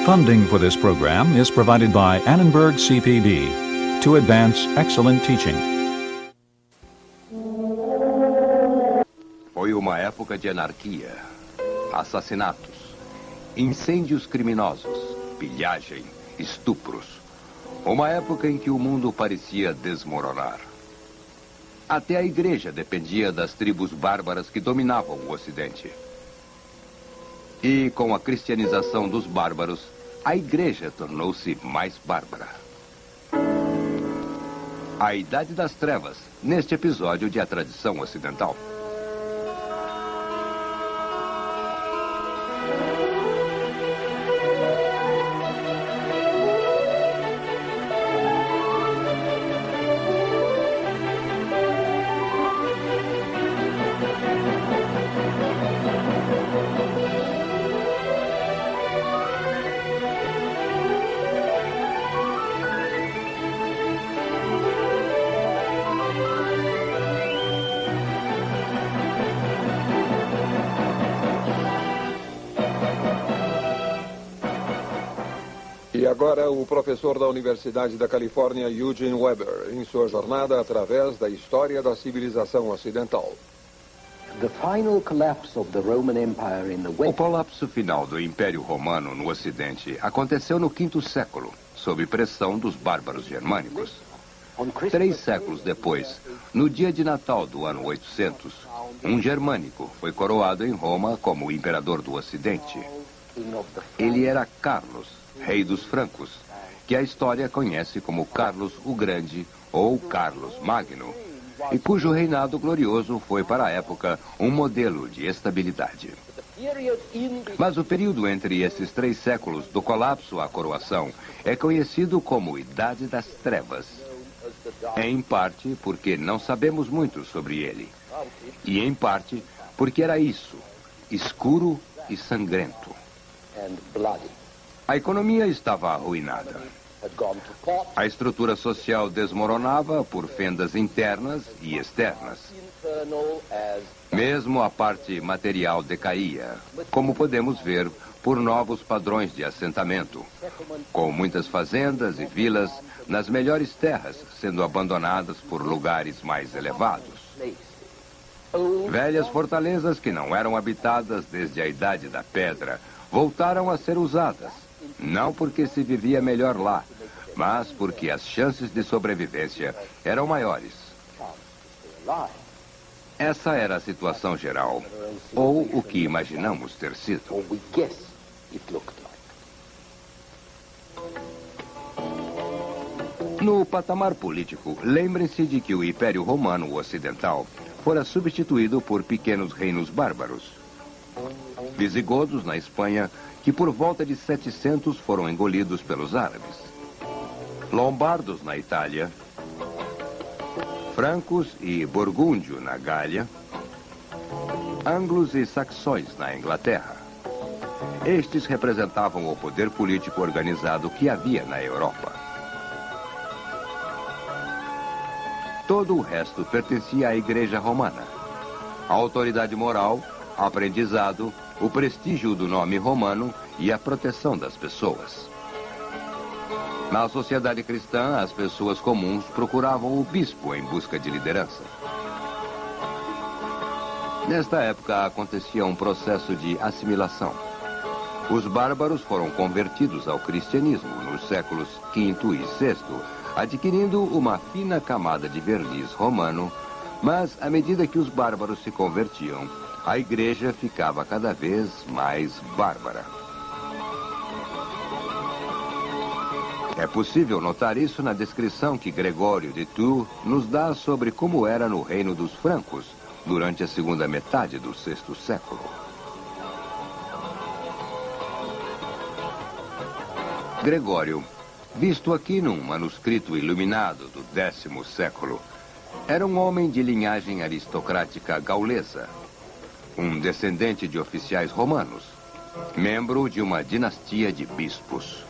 Funding for this program is provided by Annenberg CPD to advance excellent teaching. Foi uma época de anarquia, assassinatos, incêndios criminosos, pilhagem, estupros. Uma época em que o mundo parecia desmoronar. Até a igreja dependia das tribos bárbaras que dominavam o Ocidente. E com a cristianização dos bárbaros, a igreja tornou-se mais bárbara. A Idade das Trevas, neste episódio de A Tradição Ocidental. E agora o professor da Universidade da Califórnia, Eugene Weber, em sua jornada através da história da civilização ocidental. O colapso final do Império Romano no Ocidente aconteceu no V século, sob pressão dos bárbaros germânicos. 3 séculos depois, no dia de Natal do ano 800, um germânico foi coroado em Roma como imperador do Ocidente. Ele era Carlos, rei dos francos, que a história conhece como Carlos o Grande ou Carlos Magno, e cujo reinado glorioso foi para a época um modelo de estabilidade. Mas o período entre esses 3 séculos do colapso à coroação é conhecido como Idade das Trevas. Em parte porque não sabemos muito sobre ele, e em parte porque era isso, escuro e sangrento. A economia estava arruinada. A estrutura social desmoronava por fendas internas e externas. Mesmo a parte material decaía, como podemos ver por novos padrões de assentamento, com muitas fazendas e vilas nas melhores terras sendo abandonadas por lugares mais elevados. Velhas fortalezas que não eram habitadas desde a Idade da Pedra voltaram a ser usadas. Não porque se vivia melhor lá, mas porque as chances de sobrevivência eram maiores. Essa era a situação geral, ou o que imaginamos ter sido. No patamar político, lembrem-se de que o Império Romano Ocidental fora substituído por pequenos reinos bárbaros. Visigodos na Espanha, que por volta de 700 foram engolidos pelos árabes. Lombardos na Itália, francos e burgúndio na Gália, anglos e saxões na Inglaterra. Estes representavam o poder político organizado que havia na Europa. Todo o resto pertencia à Igreja Romana. A autoridade moral, aprendizado, o prestígio do nome romano e a proteção das pessoas. Na sociedade cristã, as pessoas comuns procuravam o bispo em busca de liderança. Nesta época acontecia um processo de assimilação. Os bárbaros foram convertidos ao cristianismo nos séculos V e VI, adquirindo uma fina camada de verniz romano, mas à medida que os bárbaros se convertiam, a igreja ficava cada vez mais bárbara. É possível notar isso na descrição que Gregório de Tours nos dá sobre como era no reino dos francos durante a segunda metade do VI século. Gregório, visto aqui num manuscrito iluminado do 10º século, era um homem de linhagem aristocrática gaulesa, um descendente de oficiais romanos, membro de uma dinastia de bispos.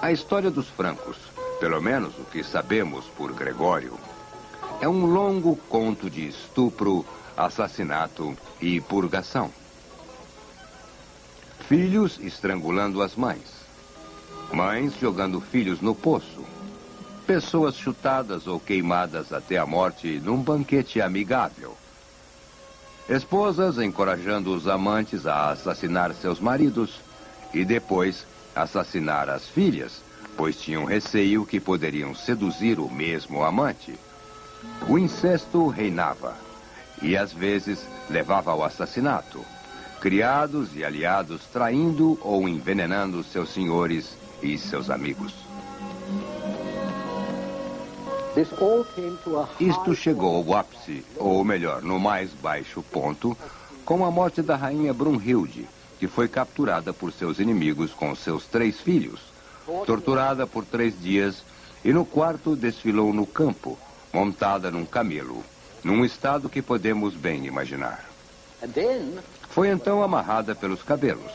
A história dos francos, pelo menos o que sabemos por Gregório, é um longo conto de estupro, assassinato e purgação. Filhos estrangulando as mães. Mães jogando filhos no poço. Pessoas chutadas ou queimadas até a morte num banquete amigável. Esposas encorajando os amantes a assassinar seus maridos e depois assassinar as filhas, pois tinham receio que poderiam seduzir o mesmo amante. O incesto reinava e às vezes levava ao assassinato. Criados e aliados traindo ou envenenando seus senhores e seus amigos. Isto chegou ao ápice, ou melhor, no mais baixo ponto, com a morte da rainha Brunhilde, que foi capturada por seus inimigos com seus 3 filhos, torturada por 3 dias e no quarto desfilou no campo, montada num camelo, num estado que podemos bem imaginar. Foi então amarrada pelos cabelos,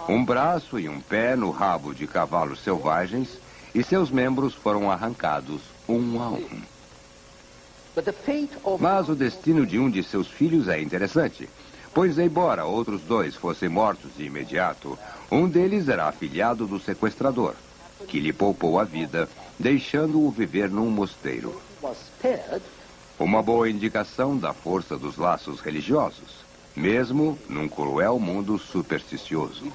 um braço e um pé no rabo de cavalos selvagens e seus membros foram arrancados um a um. Mas o destino de um de seus filhos é interessante, pois embora outros 2 fossem mortos de imediato, um deles era afilhado do sequestrador, que lhe poupou a vida, deixando-o viver num mosteiro. Uma boa indicação da força dos laços religiosos, mesmo num cruel mundo supersticioso.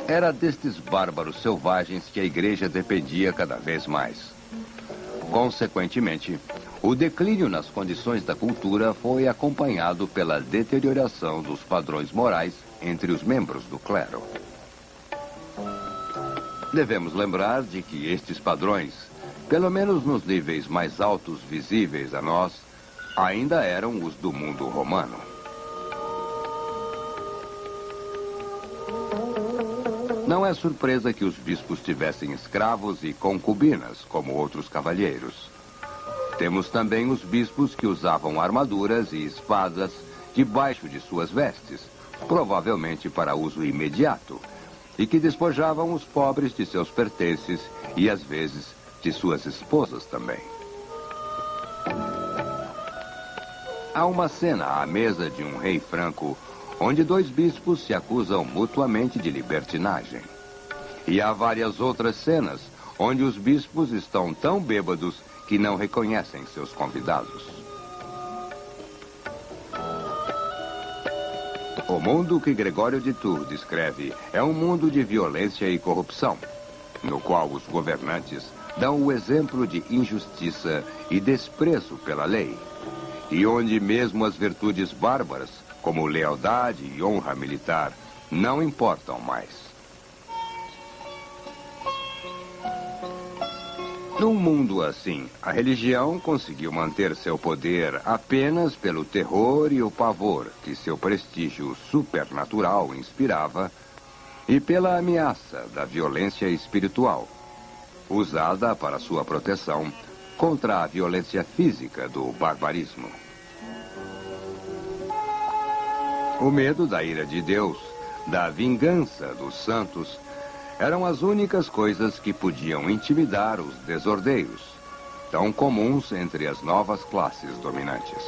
Era destes bárbaros selvagens que a igreja dependia cada vez mais. Consequentemente, o declínio nas condições da cultura foi acompanhado pela deterioração dos padrões morais entre os membros do clero. Devemos lembrar de que estes padrões, pelo menos nos níveis mais altos visíveis a nós, ainda eram os do mundo romano. Não é surpresa que os bispos tivessem escravos e concubinas, como outros cavalheiros. Temos também os bispos que usavam armaduras e espadas debaixo de suas vestes, provavelmente para uso imediato, e que despojavam os pobres de seus pertences e, às vezes, de suas esposas também. Há uma cena à mesa de um rei franco onde 2 bispos se acusam mutuamente de libertinagem. E há várias outras cenas onde os bispos estão tão bêbados que não reconhecem seus convidados. O mundo que Gregório de Tours descreve é um mundo de violência e corrupção, no qual os governantes dão o exemplo de injustiça e desprezo pela lei, e onde mesmo as virtudes bárbaras, como lealdade e honra militar, não importam mais. Num mundo assim, a religião conseguiu manter seu poder apenas pelo terror e o pavor que seu prestígio supernatural inspirava e pela ameaça da violência espiritual, usada para sua proteção contra a violência física do barbarismo. O medo da ira de Deus, da vingança dos santos, eram as únicas coisas que podiam intimidar os desordeiros, tão comuns entre as novas classes dominantes.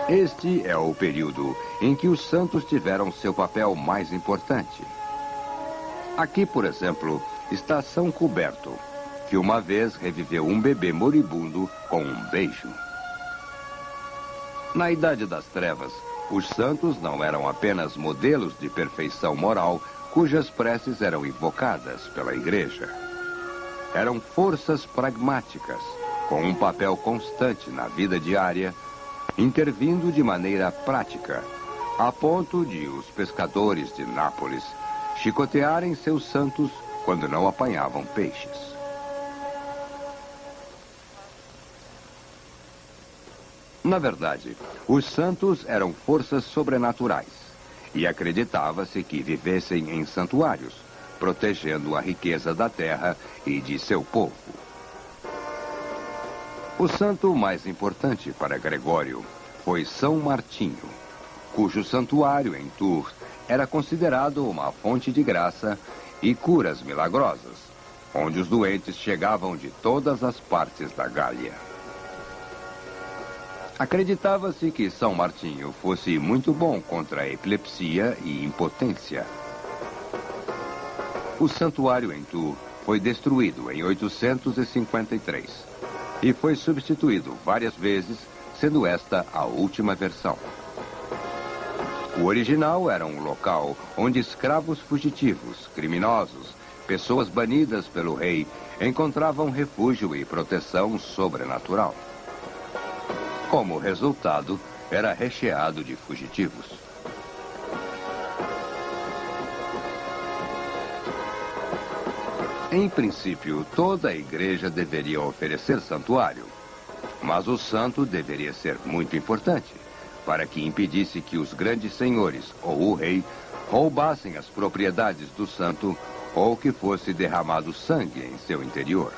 Este é o período em que os santos tiveram seu papel mais importante. Aqui, por exemplo, está São Cuberto, que uma vez reviveu um bebê moribundo com um beijo. Na Idade das Trevas, os santos não eram apenas modelos de perfeição moral cujas preces eram invocadas pela igreja. Eram forças pragmáticas, com um papel constante na vida diária, intervindo de maneira prática, a ponto de os pescadores de Nápoles chicotearem seus santos quando não apanhavam peixes. Na verdade, os santos eram forças sobrenaturais e acreditava-se que vivessem em santuários, protegendo a riqueza da terra e de seu povo. O santo mais importante para Gregório foi São Martinho, cujo santuário em Tours era considerado uma fonte de graça e curas milagrosas, onde os doentes chegavam de todas as partes da Gália. Acreditava-se que São Martinho fosse muito bom contra a epilepsia e impotência. O santuário em Tours foi destruído em 853 e foi substituído várias vezes, sendo esta a última versão. O original era um local onde escravos fugitivos, criminosos, pessoas banidas pelo rei, encontravam refúgio e proteção sobrenatural. Como resultado, era recheado de fugitivos. Em princípio, toda a igreja deveria oferecer santuário, mas o santo deveria ser muito importante, para que impedisse que os grandes senhores ou o rei roubassem as propriedades do santo ou que fosse derramado sangue em seu interior.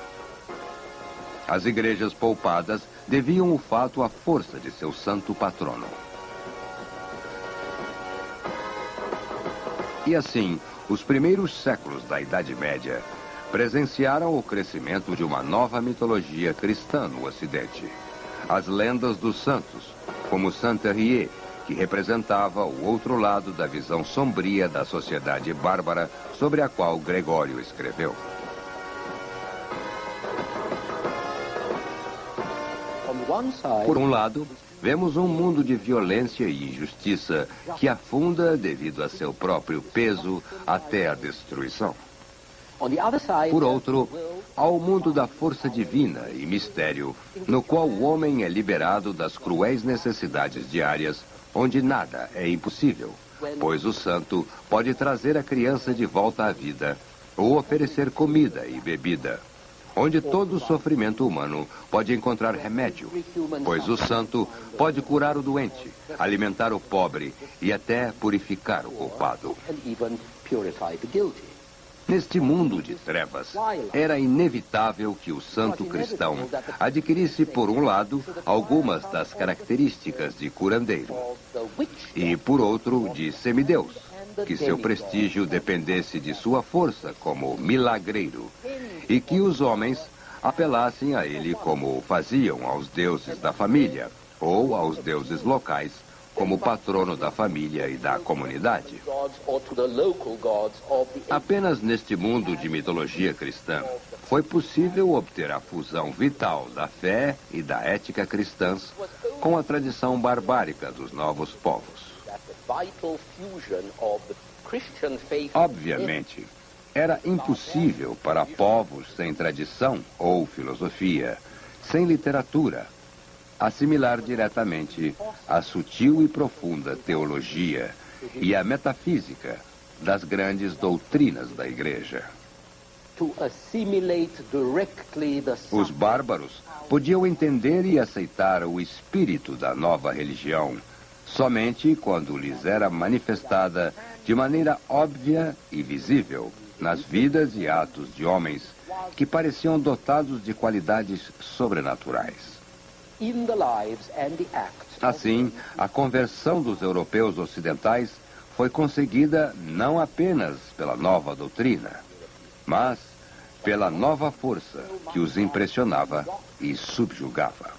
As igrejas poupadas deviam o fato à força de seu santo patrono. E assim, os primeiros séculos da Idade Média presenciaram o crescimento de uma nova mitologia cristã no Ocidente. As lendas dos santos, como Saint-Thérier, que representava o outro lado da visão sombria da sociedade bárbara sobre a qual Gregório escreveu. Por um lado, vemos um mundo de violência e injustiça que afunda, devido a seu próprio peso, até a destruição. Por outro, há o mundo da força divina e mistério, no qual o homem é liberado das cruéis necessidades diárias, onde nada é impossível, pois o santo pode trazer a criança de volta à vida ou oferecer comida e bebida, onde todo o sofrimento humano pode encontrar remédio, pois o santo pode curar o doente, alimentar o pobre e até purificar o culpado. Neste mundo de trevas, era inevitável que o santo cristão adquirisse, por um lado, algumas das características de curandeiro, e, por outro, de semideus, que seu prestígio dependesse de sua força como milagreiro, e que os homens apelassem a ele como faziam aos deuses da família, ou aos deuses locais, como patrono da família e da comunidade. Apenas neste mundo de mitologia cristã foi possível obter a fusão vital da fé e da ética cristãs com a tradição barbárica dos novos povos. Obviamente, era impossível para povos sem tradição ou filosofia, sem literatura, assimilar diretamente a sutil e profunda teologia e a metafísica das grandes doutrinas da Igreja. Os bárbaros podiam entender e aceitar o espírito da nova religião somente quando lhes era manifestada de maneira óbvia e visível nas vidas e atos de homens que pareciam dotados de qualidades sobrenaturais. Assim, a conversão dos europeus ocidentais foi conseguida não apenas pela nova doutrina, mas pela nova força que os impressionava e subjugava.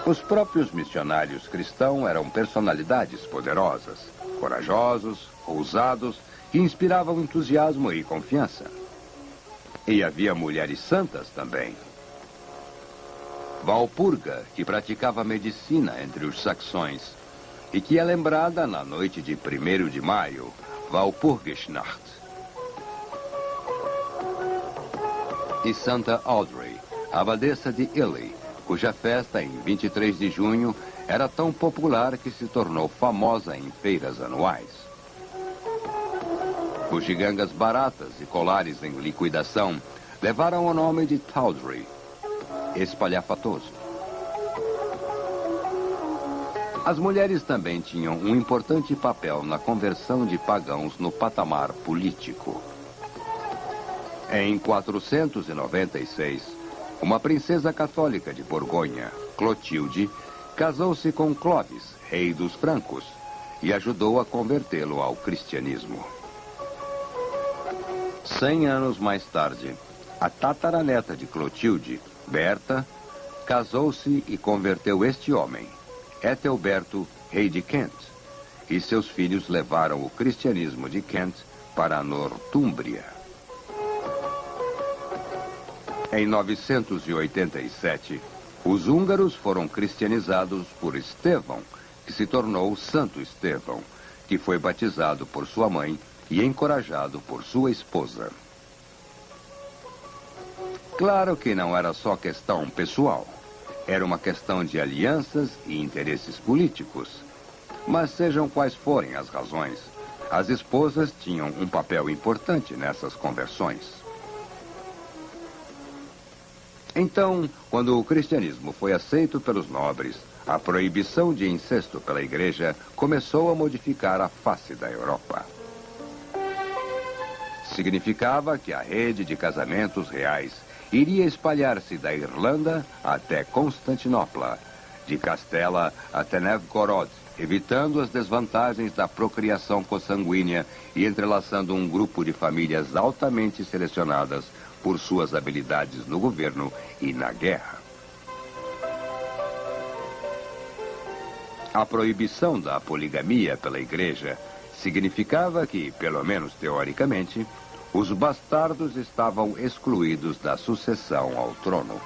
Os próprios missionários cristãos eram personalidades poderosas, corajosos, ousados, que inspiravam entusiasmo e confiança. E havia mulheres santas também. Walpurga, que praticava medicina entre os saxões, e que é lembrada na noite de 1º de maio, Walpurgisnacht. E Santa Audrey, abadesa de Ely, cuja festa, em 23 de junho, era tão popular que se tornou famosa em feiras anuais. Bugigangas baratas e colares em liquidação levaram o nome de Tawdry, espalhafatoso. As mulheres também tinham um importante papel na conversão de pagãos no patamar político. Em 496, uma princesa católica de Borgonha, Clotilde, casou-se com Clovis, rei dos francos, e ajudou a convertê-lo ao cristianismo. 100 anos mais tarde, a tataraneta de Clotilde, Berta, casou-se e converteu este homem, Ethelberto, rei de Kent, e seus filhos levaram o cristianismo de Kent para a Nortúmbria. Em 987, os húngaros foram cristianizados por Estevão, que se tornou Santo Estevão, que foi batizado por sua mãe e encorajado por sua esposa. Claro que não era só questão pessoal. Era uma questão de alianças e interesses políticos. Mas sejam quais forem as razões, as esposas tinham um papel importante nessas conversões. Então, quando o cristianismo foi aceito pelos nobres, a proibição de incesto pela igreja começou a modificar a face da Europa. Significava que a rede de casamentos reais iria espalhar-se da Irlanda até Constantinopla, de Castela até Novgorod, evitando as desvantagens da procriação consanguínea e entrelaçando um grupo de famílias altamente selecionadas por suas habilidades no governo e na guerra. A proibição da poligamia pela igreja significava que, pelo menos teoricamente, os bastardos estavam excluídos da sucessão ao trono.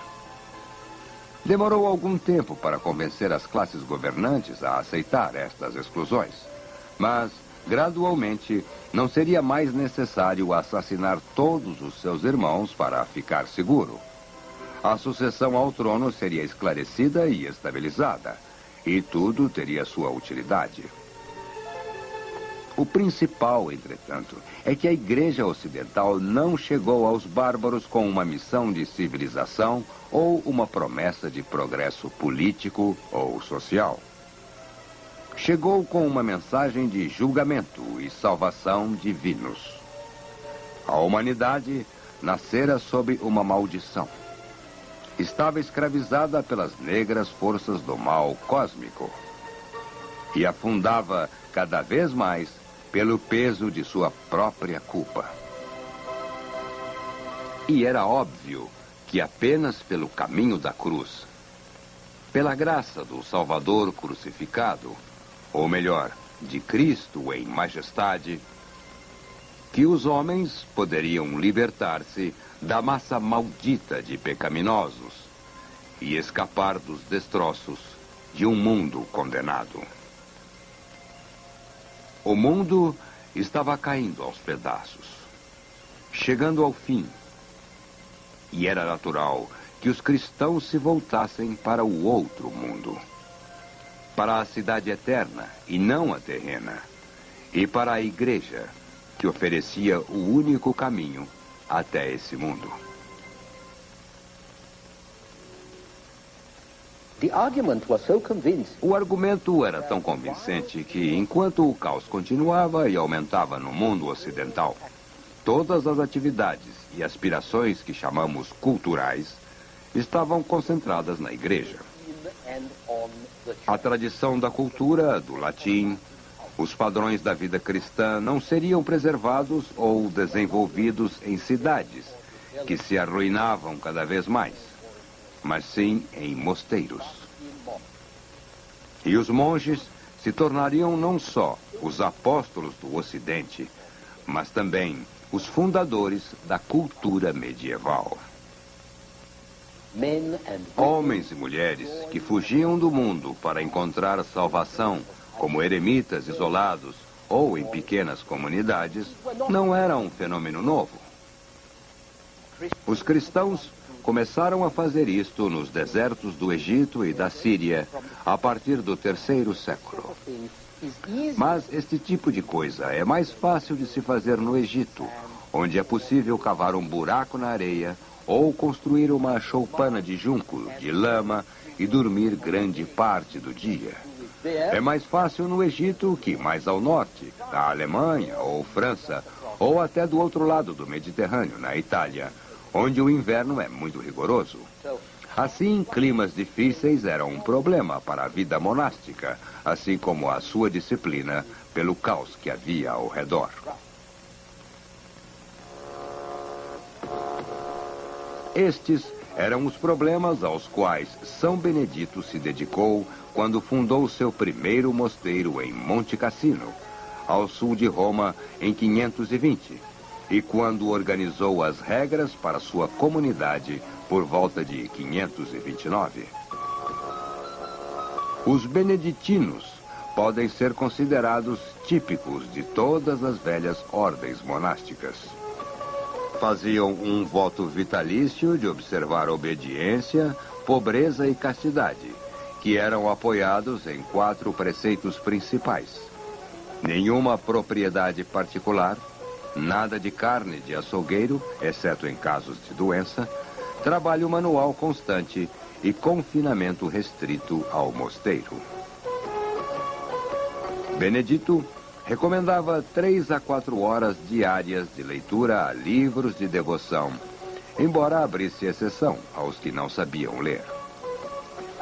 Demorou algum tempo para convencer as classes governantes a aceitar estas exclusões, mas, gradualmente, não seria mais necessário assassinar todos os seus irmãos para ficar seguro. A sucessão ao trono seria esclarecida e estabilizada, e tudo teria sua utilidade. O principal, entretanto, é que a Igreja Ocidental não chegou aos bárbaros com uma missão de civilização ou uma promessa de progresso político ou social. Chegou com uma mensagem de julgamento e salvação divinos. A humanidade nascera sob uma maldição. Estava escravizada pelas negras forças do mal cósmico e afundava cada vez mais pelo peso de sua própria culpa. E era óbvio que apenas pelo caminho da cruz, pela graça do Salvador crucificado, ou melhor, de Cristo em majestade, que os homens poderiam libertar-se da massa maldita de pecaminosos e escapar dos destroços de um mundo condenado. O mundo estava caindo aos pedaços, chegando ao fim, e era natural que os cristãos se voltassem para o outro mundo, para a cidade eterna e não a terrena, e para a igreja, que oferecia o único caminho até esse mundo. O argumento era tão convincente que, enquanto o caos continuava e aumentava no mundo ocidental, todas as atividades e aspirações que chamamos culturais estavam concentradas na igreja. A tradição da cultura, do latim, os padrões da vida cristã não seriam preservados ou desenvolvidos em cidades que se arruinavam cada vez mais, mas sim em mosteiros. E os monges se tornariam não só os apóstolos do Ocidente, mas também os fundadores da cultura medieval. Homens e mulheres que fugiam do mundo para encontrar salvação, como eremitas isolados ou em pequenas comunidades, não era um fenômeno novo. Os cristãos começaram a fazer isto nos desertos do Egito e da Síria a partir do terceiro século. Mas este tipo de coisa é mais fácil de se fazer no Egito, onde é possível cavar um buraco na areia ou construir uma choupana de junco, de lama e dormir grande parte do dia. É mais fácil no Egito que mais ao norte, na Alemanha ou França, ou até do outro lado do Mediterrâneo, na Itália, onde o inverno é muito rigoroso. Assim, climas difíceis eram um problema para a vida monástica, assim como a sua disciplina pelo caos que havia ao redor. Estes eram os problemas aos quais São Benedito se dedicou quando fundou seu primeiro mosteiro em Monte Cassino, ao sul de Roma, em 520, e quando organizou as regras para sua comunidade por volta de 529. Os beneditinos podem ser considerados típicos de todas as velhas ordens monásticas. Faziam um voto vitalício de observar obediência, pobreza e castidade, que eram apoiados em 4 preceitos principais: nenhuma propriedade particular, nada de carne de açougueiro, exceto em casos de doença, trabalho manual constante e confinamento restrito ao mosteiro. Benedito recomendava 3 a 4 horas diárias de leitura a livros de devoção, embora abrisse exceção aos que não sabiam ler.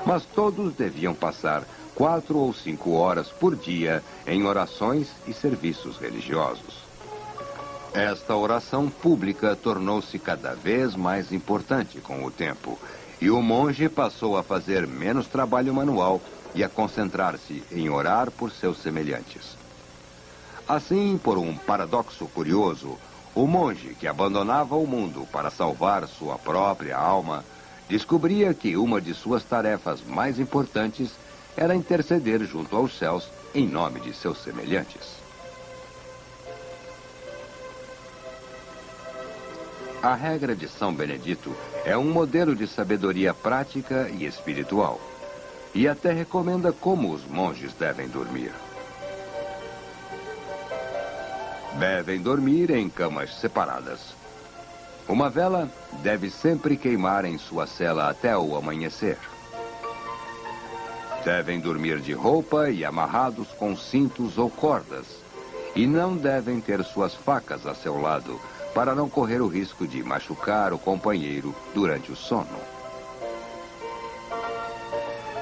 Mas todos deviam passar 4 ou 5 horas por dia em orações e serviços religiosos. Esta oração pública tornou-se cada vez mais importante com o tempo, e o monge passou a fazer menos trabalho manual e a concentrar-se em orar por seus semelhantes. Assim, por um paradoxo curioso, o monge que abandonava o mundo para salvar sua própria alma, descobria que uma de suas tarefas mais importantes era interceder junto aos céus em nome de seus semelhantes. A regra de São Benedito é um modelo de sabedoria prática e espiritual, e até recomenda como os monges devem dormir. Devem dormir em camas separadas. Uma vela deve sempre queimar em sua cela até o amanhecer. Devem dormir de roupa e amarrados com cintos ou cordas, e não devem ter suas facas a seu lado, para não correr o risco de machucar o companheiro durante o sono.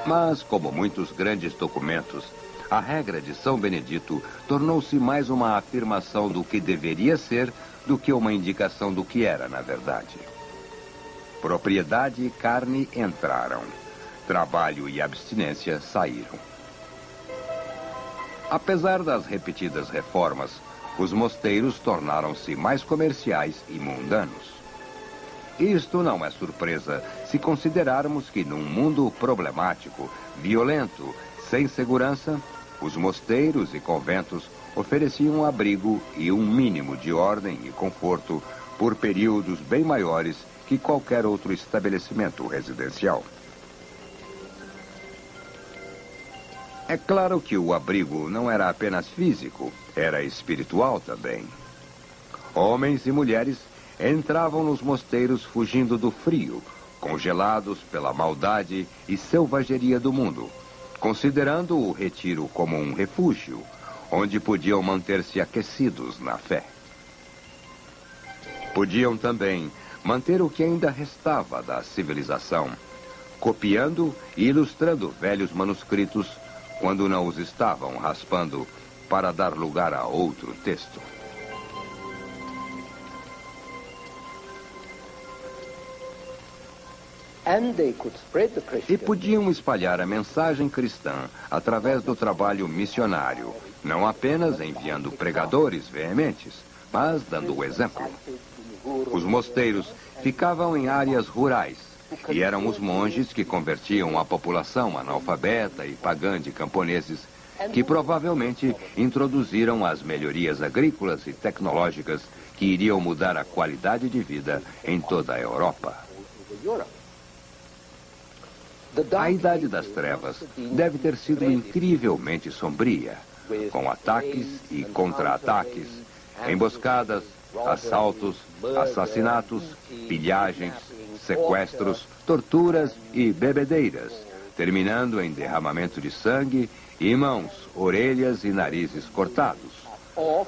Mas, como muitos grandes documentos, a regra de São Benedito tornou-se mais uma afirmação do que deveria ser do que uma indicação do que era, na verdade. Propriedade e carne entraram. Trabalho e abstinência saíram. Apesar das repetidas reformas, os mosteiros tornaram-se mais comerciais e mundanos. Isto não é surpresa se considerarmos que num mundo problemático, violento, sem segurança, os mosteiros e conventos ofereciam abrigo e um mínimo de ordem e conforto por períodos bem maiores que qualquer outro estabelecimento residencial. É claro que o abrigo não era apenas físico, era espiritual também. Homens e mulheres entravam nos mosteiros fugindo do frio, congelados pela maldade e selvageria do mundo, considerando o retiro como um refúgio, onde podiam manter-se aquecidos na fé. Podiam também manter o que ainda restava da civilização, copiando e ilustrando velhos manuscritos quando não os estavam raspando para dar lugar a outro texto. E podiam espalhar a mensagem cristã através do trabalho missionário, não apenas enviando pregadores veementes, mas dando o exemplo. Os mosteiros ficavam em áreas rurais, e eram os monges que convertiam a população analfabeta e pagã de camponeses, que provavelmente introduziram as melhorias agrícolas e tecnológicas que iriam mudar a qualidade de vida em toda a Europa. A Idade das Trevas deve ter sido incrivelmente sombria, com ataques e contra-ataques, emboscadas, assaltos, assassinatos, pilhagens, sequestros, torturas e bebedeiras, terminando em derramamento de sangue e mãos, orelhas e narizes cortados.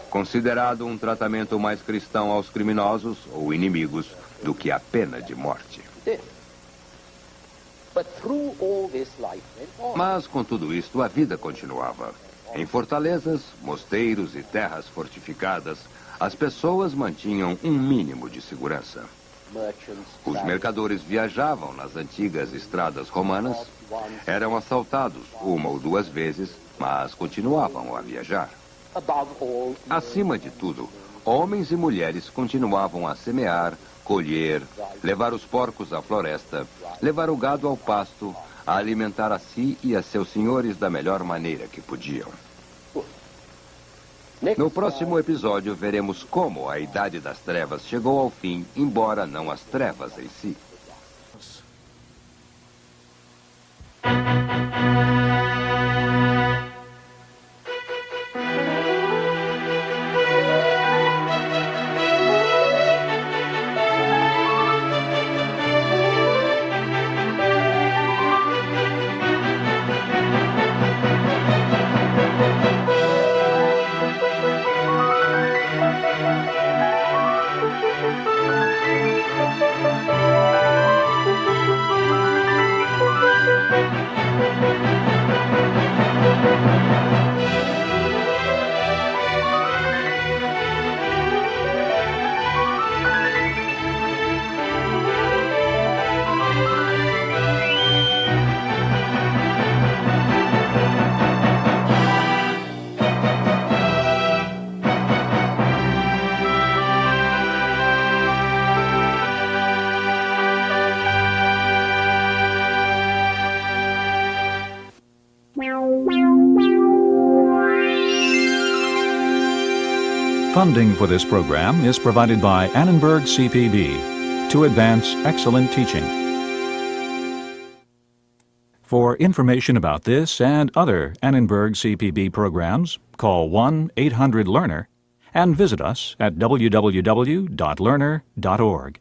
Considerado um tratamento mais cristão aos criminosos ou inimigos do que a pena de morte. Mas, com tudo isto, a vida continuava. Em fortalezas, mosteiros e terras fortificadas, as pessoas mantinham um mínimo de segurança. Os mercadores viajavam nas antigas estradas romanas, eram assaltados uma ou duas vezes, mas continuavam a viajar. Acima de tudo, homens e mulheres continuavam a semear, colher, levar os porcos à floresta, levar o gado ao pasto, a alimentar a si e a seus senhores da melhor maneira que podiam. No próximo episódio, veremos como a Idade das Trevas chegou ao fim, embora não as trevas em si. Funding for this program is provided by Annenberg CPB to advance excellent teaching. For information about this and other Annenberg CPB programs, call 1-800-LEARNER and visit us at www.learner.org.